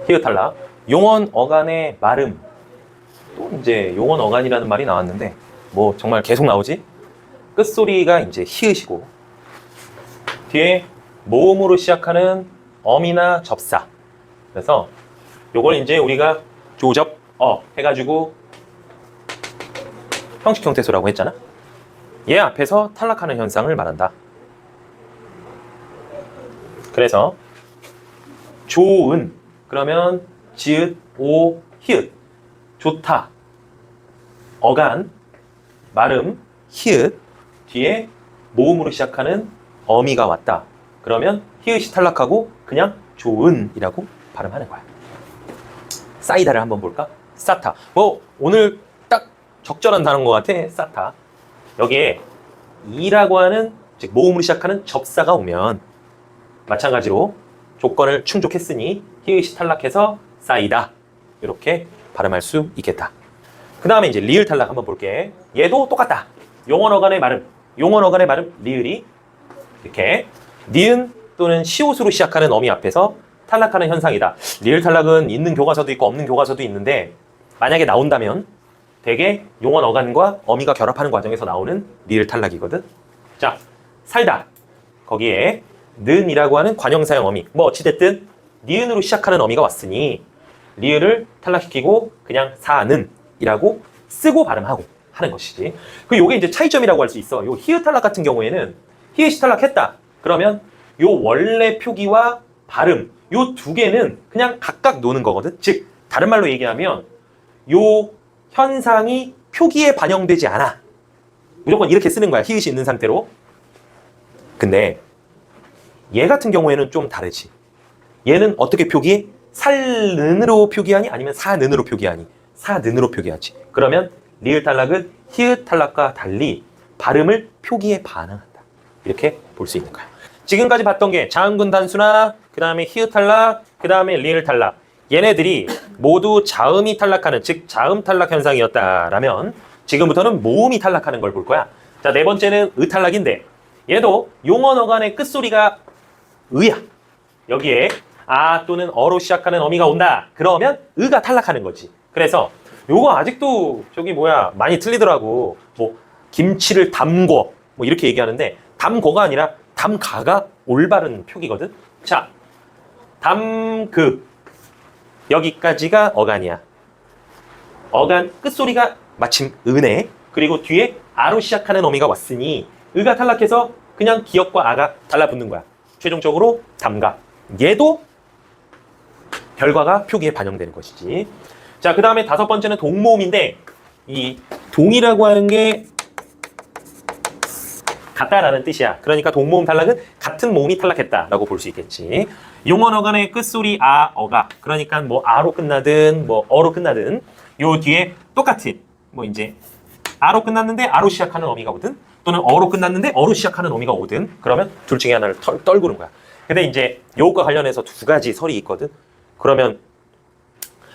히읗 탈락. 용언 어간의 마름. 또 이제 용언 어간이라는 말이 나왔는데 뭐 정말 계속 나오지? 끝소리가 이제 히읗이고 뒤에 모음으로 시작하는 어미나 접사. 그래서 요걸 이제 우리가 조접 해가지고 형식 형태소라고 했잖아. 얘 앞에서 탈락하는 현상을 말한다. 그래서 좋은 그러면 지읒 오 히읗 좋다 어간 마름 히읗 뒤에 모음으로 시작하는 어미가 왔다. 그러면 히읗이 탈락하고 그냥 좋은이라고 발음하는 거야. 싸이다를 한번 볼까? 싸타. 뭐 오늘 딱 적절한 단어인 것 같아. 싸타. 여기에 이라고 하는 즉 모음으로 시작하는 접사가 오면 마찬가지로 조건을 충족했으니 히읗이 탈락해서 싸이다. 이렇게 발음할 수 있겠다. 그 다음에 이제 리을 탈락 한번 볼게. 얘도 똑같다. 용언 어간의 발음. 용언 어간의 발음 리을이 이렇게 니은 또는 시옷으로 시작하는 어미 앞에서 탈락하는 현상이다. 리을 탈락은 있는 교과서도 있고 없는 교과서도 있는데 만약에 나온다면 대개 용언 어간과 어미가 결합하는 과정에서 나오는 리을 탈락이거든. 자, 살다. 거기에 는이라고 하는 관형사형 어미. 뭐 어찌됐든 니은으로 시작하는 어미가 왔으니 리을을 탈락시키고 그냥 사는이라고 쓰고 발음하고 하는 것이지. 그 요게 이제 차이점이라고 할 수 있어. 요 히읗 탈락 같은 경우에는 히읗이 탈락했다. 그러면 요 원래 표기와 발음 요 두 개는 그냥 각각 노는 거거든. 즉 다른 말로 얘기하면 요 현상이 표기에 반영되지 않아. 무조건 이렇게 쓰는 거야. 히읗이 있는 상태로. 근데 얘 같은 경우에는 좀 다르지. 얘는 어떻게 표기해? 살는으로 표기하니? 아니면 사는으로 표기하니? 사는으로 표기하지. 그러면 리을 탈락은 히읗 탈락과 달리 발음을 표기에 반응한다. 이렇게 볼 수 있는 거야. 지금까지 봤던 게 자음근 단수나 그 다음에 히읗 탈락, 그 다음에 리을 탈락. 얘네들이 모두 자음이 탈락하는, 즉 자음 탈락 현상이었다라면 지금부터는 모음이 탈락하는 걸 볼 거야. 자, 네 번째는 의 탈락인데 얘도 용언 어간의 끝소리가 의야. 여기에 아 또는 어로 시작하는 어미가 온다. 그러면 의가 탈락하는 거지. 그래서 요거 아직도 저기 뭐야 많이 틀리더라고. 뭐 김치를 담궈 뭐 이렇게 얘기하는데 담궈가 아니라 담가가 올바른 표기거든. 자, 담그 여기까지가 어간이야. 어간 끝소리가 마침 은혜. 그리고 뒤에 아로 시작하는 어미가 왔으니 의가 탈락해서 그냥 기역과 아가 달라붙는 거야. 최종적으로 담가. 얘도 결과가 표기에 반영되는 것이지. 자, 그 다음에 다섯 번째는 동모음인데 이 동이라고 하는 게 같다라는 뜻이야. 그러니까 동모음 탈락은 같은 모음이 탈락했다라고 볼 수 있겠지. 용언 어간의 끝소리 아, 어가. 그러니까 뭐 아로 끝나든 뭐 어로 끝나든 요 뒤에 똑같은 뭐 이제 아로 끝났는데 아로 시작하는 어미가 오든 또는 어로 끝났는데 어로 시작하는 어미가 오든 그러면 둘 중에 하나를 떨구는 거야. 근데 이제 요것과 관련해서 두 가지 설이 있거든. 그러면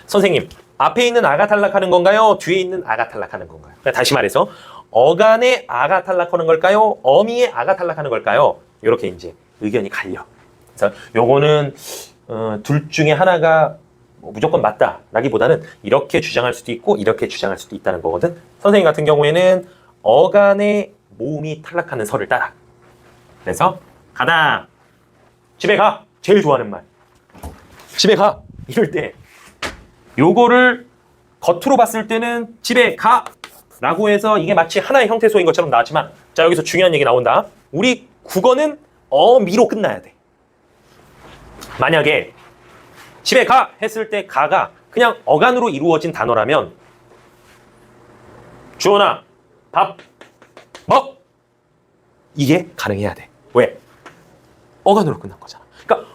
선생님 앞에 있는 아가 탈락하는 건가요? 뒤에 있는 아가 탈락하는 건가요? 그러니까 다시 말해서 어간의 아가 탈락하는 걸까요? 어미의 아가 탈락하는 걸까요? 이렇게 이제 의견이 갈려. 그래서 요거는 둘 중에 하나가 뭐 무조건 맞다라기보다는 이렇게 주장할 수도 있고 이렇게 주장할 수도 있다는 거거든. 선생님 같은 경우에는 어간의 모음이 탈락하는 설을 따라. 그래서 가다. 집에 가. 제일 좋아하는 말. 집에 가. 이럴 때 요거를 겉으로 봤을 때는 집에 가 라고 해서 이게 마치 하나의 형태소인 것처럼 나왔지만 자 여기서 중요한 얘기 나온다. 우리 국어는 어미로 끝나야 돼. 만약에 집에 가 했을 때 가가 그냥 어간으로 이루어진 단어라면 주원아 밥 먹 이게 가능해야 돼. 왜? 어간으로 끝난 거잖아. 그러니까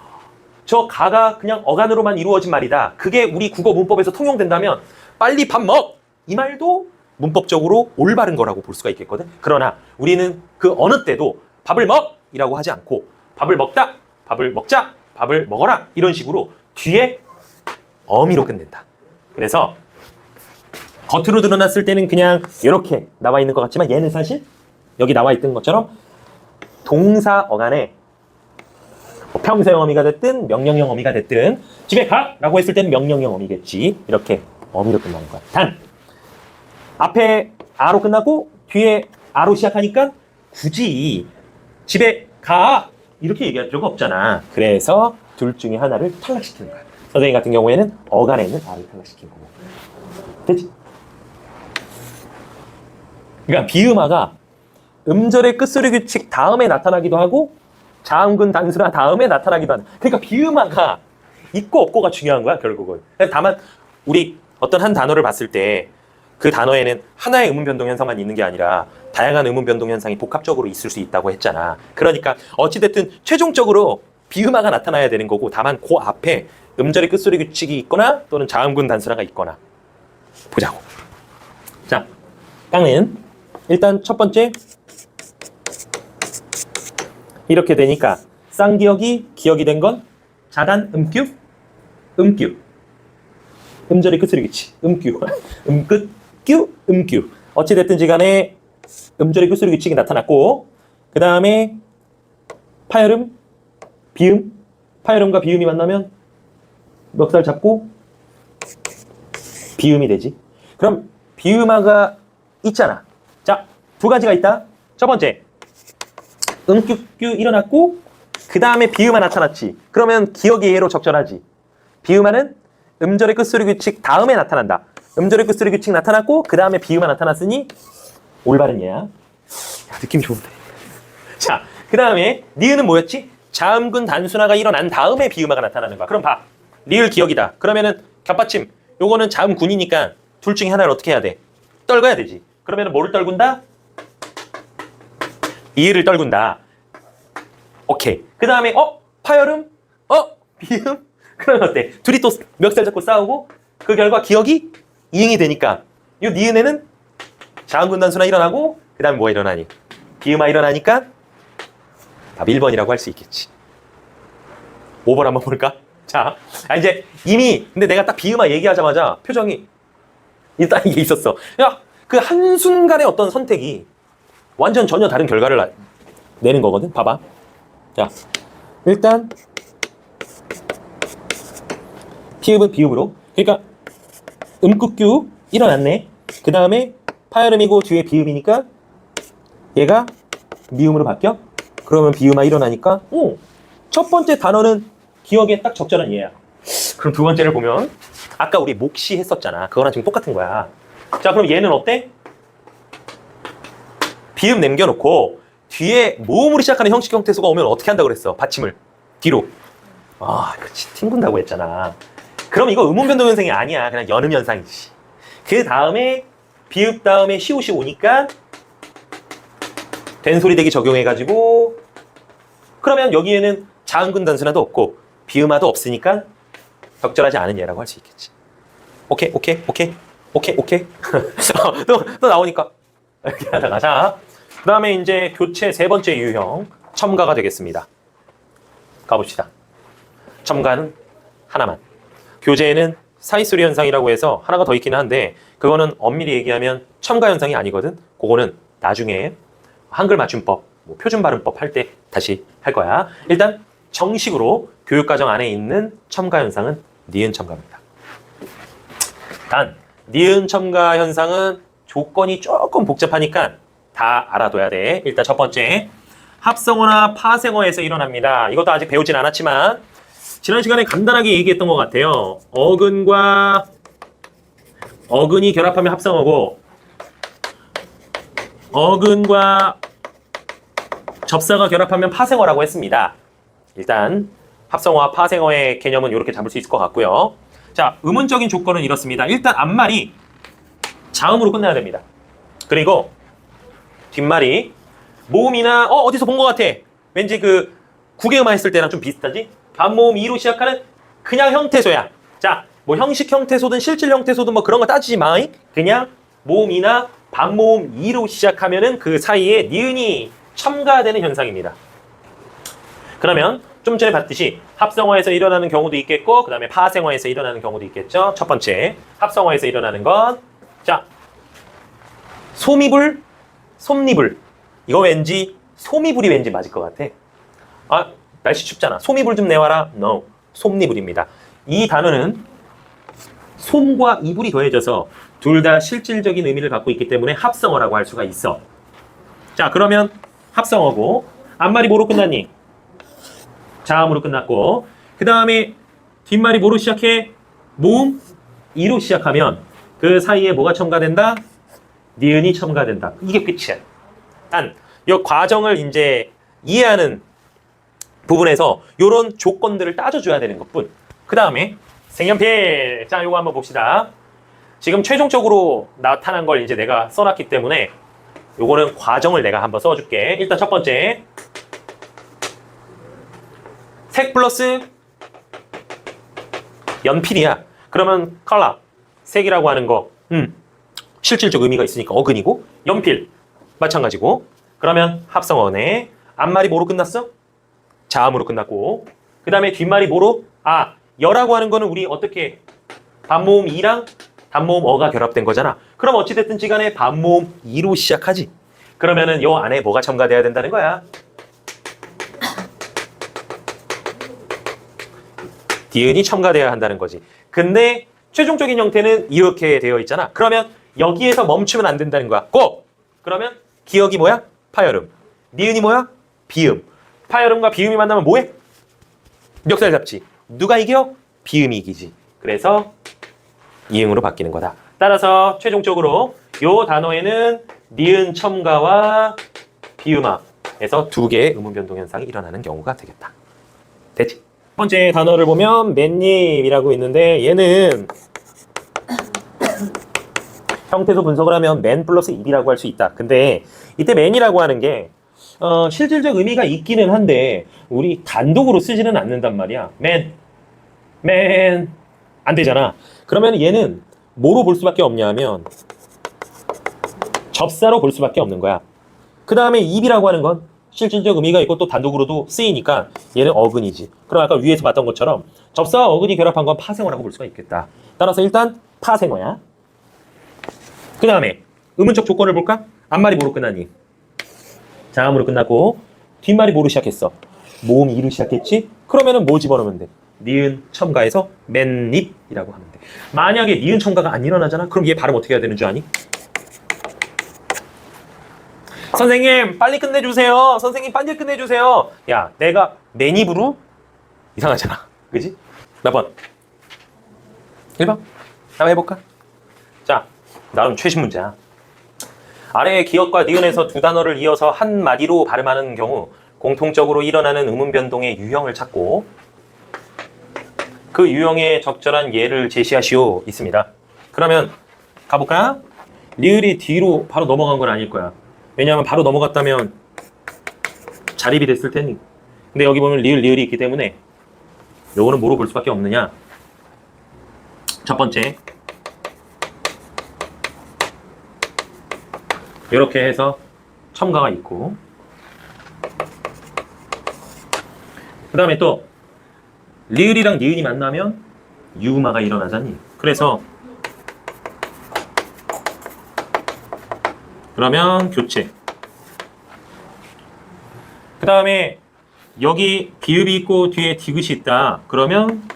저 가가 그냥 어간으로만 이루어진 말이다. 그게 우리 국어 문법에서 통용된다면 빨리 밥 먹! 이 말도 문법적으로 올바른 거라고 볼 수가 있겠거든. 그러나 우리는 그 어느 때도 밥을 먹! 이라고 하지 않고 밥을 먹다, 밥을 먹자, 밥을 먹어라 이런 식으로 뒤에 어미로 끝낸다. 그래서 겉으로 드러났을 때는 그냥 이렇게 나와 있는 것 같지만 얘는 사실 여기 나와 있던 것처럼 동사 어간에 뭐 평소형 어미가 됐든 명령형 어미가 됐든 집에 가라고 했을 때는 명령형 어미겠지. 이렇게 어미로 끝나는 거야. 단 앞에 아로 끝나고 뒤에 아로 시작하니까 굳이 집에 가 이렇게 얘기할 필요가 없잖아. 그래서 둘 중에 하나를 탈락시키는 거야. 선생님 같은 경우에는 어간에 있는 아를 탈락시킨 거고. 됐지? 그러니까 비음아가 음절의 끝소리 규칙 다음에 나타나기도 하고 자음근 단수나 다음에 나타나기도 한다. 그러니까 비음아가 있고 없고가 중요한 거야 결국은. 다만 우리 어떤 한 단어를 봤을 때 그 단어에는 하나의 음운 변동 현상만 있는 게 아니라 다양한 음운 변동 현상이 복합적으로 있을 수 있다고 했잖아. 그러니까 어찌됐든 최종적으로 비음아가 나타나야 되는 거고, 다만 그 앞에 음절의 끝소리 규칙이 있거나 또는 자음근 단수나가 있거나 보자고. 자, 깡은 일단 첫 번째 이렇게 되니까 쌍기역이 기역이 된 건 자단 음규 음규 음절의 끝소리 규칙 음규 음끝 규 음규 어찌됐든지 간에 음절의 끝소리 규칙이 나타났고, 그 다음에 파열음 비음 파열음과 비음이 만나면 멱살 잡고 비음이 되지. 그럼 비음아가 있잖아. 자, 두 가지가 있다. 첫 번째 음규규 일어났고 그 다음에 비음아 나타났지. 그러면 기억이 예로 적절하지. 비음아는 음절의 끝소리 규칙 다음에 나타난다. 음절의 끝소리 규칙 나타났고 그 다음에 비음아 나타났으니 올바른 예야. 야, 느낌 좋은데. 자, 그 다음에 니은은 뭐였지? 자음근 단순화가 일어난 다음에 비음아가 나타나는 거야. 그럼 봐. 리을 기억이다. 그러면은 겹받침. 요거는 자음군이니까 둘 중에 하나를 어떻게 해야 돼? 떨궈야 되지. 그러면은 뭐를 떨군다? 이를 떨군다. 오케이. 그 다음에 파열음? 비음? 그러면 어때? 둘이 또 멱살 잡고 싸우고 그 결과 기억이 이응이 되니까 이 니은에는 자음근 단수나 일어나고 그 다음에 뭐가 일어나니? 비음아 일어나니까 답 1번이라고 할 수 있겠지. 5번 한번 볼까? 자, 이제 이미 근데 내가 딱 비음아 얘기하자마자 표정이 일단 이게 있었어. 야, 그 한순간의 어떤 선택이 완전 전혀 다른 결과를 내는 거거든. 봐봐. 자, 일단 비읍은 비읍으로. 그러니까 음끝규 일어났네. 그 다음에 파열음이고 뒤에 비읍이니까 얘가 미음으로 바뀌어. 그러면 비음아 일어나니까 첫 번째 단어는 기억에 딱 적절한 예야. 그럼 두 번째를 보면 아까 우리 몫이 했었잖아. 그거랑 지금 똑같은 거야. 자, 그럼 얘는 어때? 비음 남겨놓고 뒤에 모음으로 시작하는 형식 형태수가 오면 어떻게 한다고 그랬어? 받침을 뒤로. 그렇지. 튕군다고 했잖아. 그럼 이거 음운 변동 현상이 아니야. 그냥 연음 현상이지. 그 다음에 비읍 다음에 시옷이 오니까 된소리 대기 적용해가지고 그러면 여기에는 자음근 단순화도 없고 비음화도 없으니까 적절하지 않은 예라고 할 수 있겠지. 오케이. 또 나오니까 이렇게 하다가. 자, 그 다음에 이제 교체 세 번째 유형 첨가가 되겠습니다. 가봅시다. 첨가는 하나만. 교재에는 사이소리 현상이라고 해서 하나가 더 있긴 한데 그거는 엄밀히 얘기하면 첨가 현상이 아니거든. 그거는 나중에 한글 맞춤법, 표준 발음법 할 때 다시 할 거야. 일단 정식으로 교육과정 안에 있는 첨가 현상은 니은 첨가입니다. 단 니은 첨가 현상은 조건이 조금 복잡하니까 다 알아둬야 돼. 일단 첫 번째, 합성어나 파생어에서 일어납니다. 이것도 아직 배우진 않았지만 지난 시간에 간단하게 얘기했던 것 같아요. 어근과 어근이 결합하면 합성어고 어근과 접사가 결합하면 파생어라고 했습니다. 일단 합성어와 파생어의 개념은 이렇게 잡을 수 있을 것 같고요. 자, 의문적인 조건은 이렇습니다. 일단 앞말이 자음으로 끝내야 됩니다. 그리고 뒷말이 모음이나 어디서 본 것 같아. 왠지 그 국외음화 했을 때랑 좀 비슷하지? 반모음 2로 시작하는 그냥 형태소야. 자, 뭐 형식 형태소든 실질 형태소든 뭐 그런 거 따지지 마. 그냥 모음이나 반모음 2로 시작하면은 그 사이에 니은이 첨가되는 현상입니다. 그러면 좀 전에 봤듯이 합성어에서 일어나는 경우도 있겠고 그 다음에 파생어에서 일어나는 경우도 있겠죠. 첫 번째, 합성어에서 일어나는 건 자, 소미불, 솜니불. 이거 왠지 소미불이 왠지 맞을 것 같아. 날씨 춥잖아. 솜이불 좀 내와라. No. 솜니불입니다. 이 단어는 솜과 이불이 더해져서 둘 다 실질적인 의미를 갖고 있기 때문에 합성어라고 할 수가 있어. 자, 그러면 합성어고 앞말이 뭐로 끝났니? 자음으로 끝났고 그 다음에 뒷말이 뭐로 시작해? 모음 이로 시작하면 그 사이에 뭐가 첨가된다? 니은이 첨가된다. 이게 끝이야. 단, 이 과정을 이제 이해하는 부분에서 이런 조건들을 따져줘야 되는 것뿐. 그 다음에 색연필. 자, 요거 한번 봅시다. 지금 최종적으로 나타난 걸 이제 내가 써놨기 때문에 요거는 과정을 내가 한번 써줄게. 일단 첫 번째. 색 플러스 연필이야. 그러면 컬러, 색이라고 하는 거 실질적 의미가 있으니까 어근이고 연필 마찬가지고 그러면 합성어네. 앞말이 뭐로 끝났어? 자음으로 끝났고 그 다음에 뒷말이 뭐로? 아, 여라고 하는 거는 우리 어떻게 반모음 이랑 단모음 어가 결합된 거잖아. 그럼 어찌됐든 간에 반모음 이로 시작하지. 그러면은 요 안에 뭐가 첨가돼야 된다는 거야? 디은이 첨가돼야 한다는 거지. 근데 최종적인 형태는 이렇게 되어 있잖아. 그러면 여기에서 멈추면 안 된다는 거야. 꼭! 그러면 기억이 뭐야? 파열음. 니은이 뭐야? 비음. 파열음과 비음이 만나면 뭐해? 멱살 잡지. 누가 이겨? 비음이 이기지. 그래서 이응으로 바뀌는 거다. 따라서 최종적으로 요 단어에는 니은 첨가와 비음화에서 두 개의 음운 변동 현상이 일어나는 경우가 되겠다. 됐지? 첫 번째 단어를 보면 맨잎이라고 있는데 얘는 형태소 분석을 하면 맨 플러스 입이라고 할 수 있다. 근데 이때 맨이라고 하는 게 실질적 의미가 있기는 한데 우리 단독으로 쓰지는 않는단 말이야. 맨 안 되잖아. 그러면 얘는 뭐로 볼 수밖에 없냐 하면 접사로 볼 수밖에 없는 거야. 그 다음에 입이라고 하는 건 실질적 의미가 있고 또 단독으로도 쓰이니까 얘는 어근이지. 그럼 아까 위에서 봤던 것처럼 접사와 어근이 결합한 건 파생어라고 볼 수가 있겠다. 따라서 일단 파생어야. 그 다음에 의문적 조건을 볼까? 앞말이 뭐로 끝나니? 자음으로 끝났고 뒷말이 뭐로 시작했어? 모음 이로 시작했지? 그러면은 뭐 집어넣으면 돼? 니은 첨가해서 맨잎이라고 하면 돼. 만약에 니은 첨가가 안 일어나잖아? 그럼 얘 발음 어떻게 해야 되는 줄 아니? 선생님 빨리 끝내주세요. 선생님 빨리 끝내주세요. 야, 내가 맨입으로? 이상하잖아. 그지? 몇 번? 1번? 한번 해볼까? 자, 나름 최신 문제야. 아래의 기역과 니은에서 두 단어를 이어서 한 마디로 발음하는 경우 공통적으로 일어나는 음운 변동의 유형을 찾고 그 유형에 적절한 예를 제시하시오 있습니다. 그러면 가볼까? 리을이 뒤로 바로 넘어간 건 아닐 거야. 왜냐하면 바로 넘어갔다면 자립이 됐을 테니. 근데 여기 보면 리을이 있기 때문에 요거는 뭐로 볼 수밖에 없느냐? 첫 번째, 이렇게 해서 첨가가 있고 그 다음에 또 리을이랑 니은이 만나면 유음화가 일어나잖니. 그래서 그러면 교체. 그 다음에 여기 비읍이 있고 뒤에 디귿이 있다. 그러면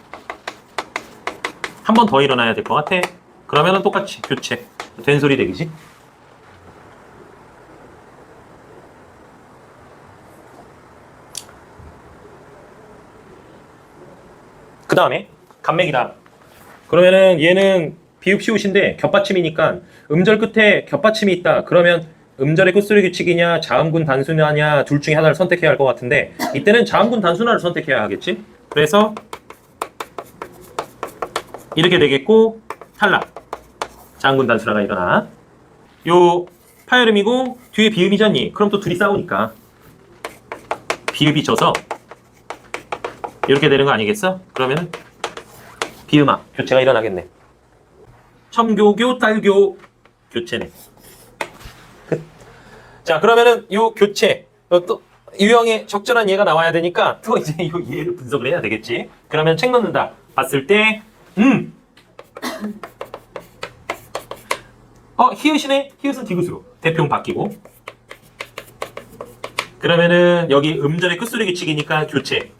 한 번 더 일어나야 될 것 같아. 그러면 똑같이 교체. 된 소리 되기지? 그 다음에 간맥이다. 그러면은 얘는 비읍 시옷인데 겹받침이니까 음절 끝에 겹받침이 있다. 그러면 음절의 끝소리 규칙이냐 자음군 단순화냐 둘 중에 하나를 선택해야 할 것 같은데 이때는 자음군 단순화를 선택해야 하겠지. 그래서 이렇게 되겠고 탈락. 자음군 단순화가 일어나. 요 파열음이고 뒤에 비음이잖니. 그럼 또 둘이 싸우니까 비읍이 져서 이렇게 되는 거 아니겠어? 그러면 비음화 교체가 일어나겠네. 첨교교 딸교 교체네. 자, 그러면은 요 교체 또 유형에 적절한 예가 나와야 되니까 또 이제 요 예를 분석을 해야 되겠지. 그러면 책 넣는다 봤을 때 히읗이네. 히읗은 디귿으로 대표음 바뀌고 그러면은 여기 음절의 끝소리 규칙이니까 교체.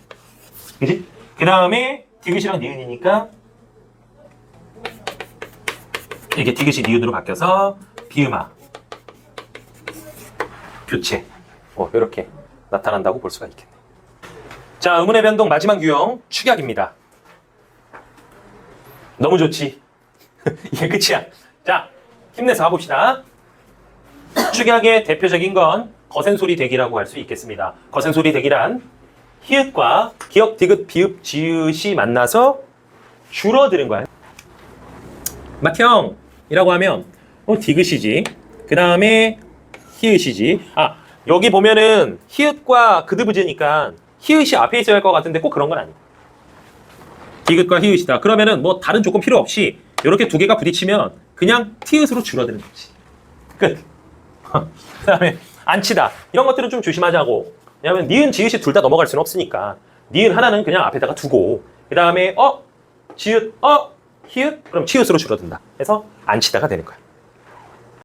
그지? 그 다음에 디귿이랑 니은이니까 이게 디귿이 니은으로 바뀌어서 비음아 교체 이렇게 나타난다고 볼 수가 있겠네. 자, 의문의 변동 마지막 유형 축약입니다. 너무 좋지. 이게 끝이야. 자, 힘내서 가봅시다. 축약의 대표적인 건 거센소리 대기라고 할 수 있겠습니다. 거센소리 대기란 히읗과 기역, 디귿, 비읍, 지읒이 만나서 줄어드는 거야. 맏형이라고 하면 디귿이지. 그 다음에 히읗이지. 여기 보면은 히읗과 그드브즈니까 히읗이 앞에 있어야 할 것 같은데 꼭 그런 건 아니야. 디귿과 히읗이다. 그러면은 뭐 다른 조건 필요 없이 이렇게 두 개가 부딪히면 그냥 티읕으로 줄어드는 거지. 끝. 그 다음에 안치다. 이런 것들은 좀 조심하자고. 왜냐하면 니은, 지읒이 둘 다 넘어갈 수는 없으니까 니은 하나는 그냥 앞에다가 두고 그 다음에 지읒, 히읗 그럼 치읒으로 줄어든다. 그래서 안치다가 되는 거야.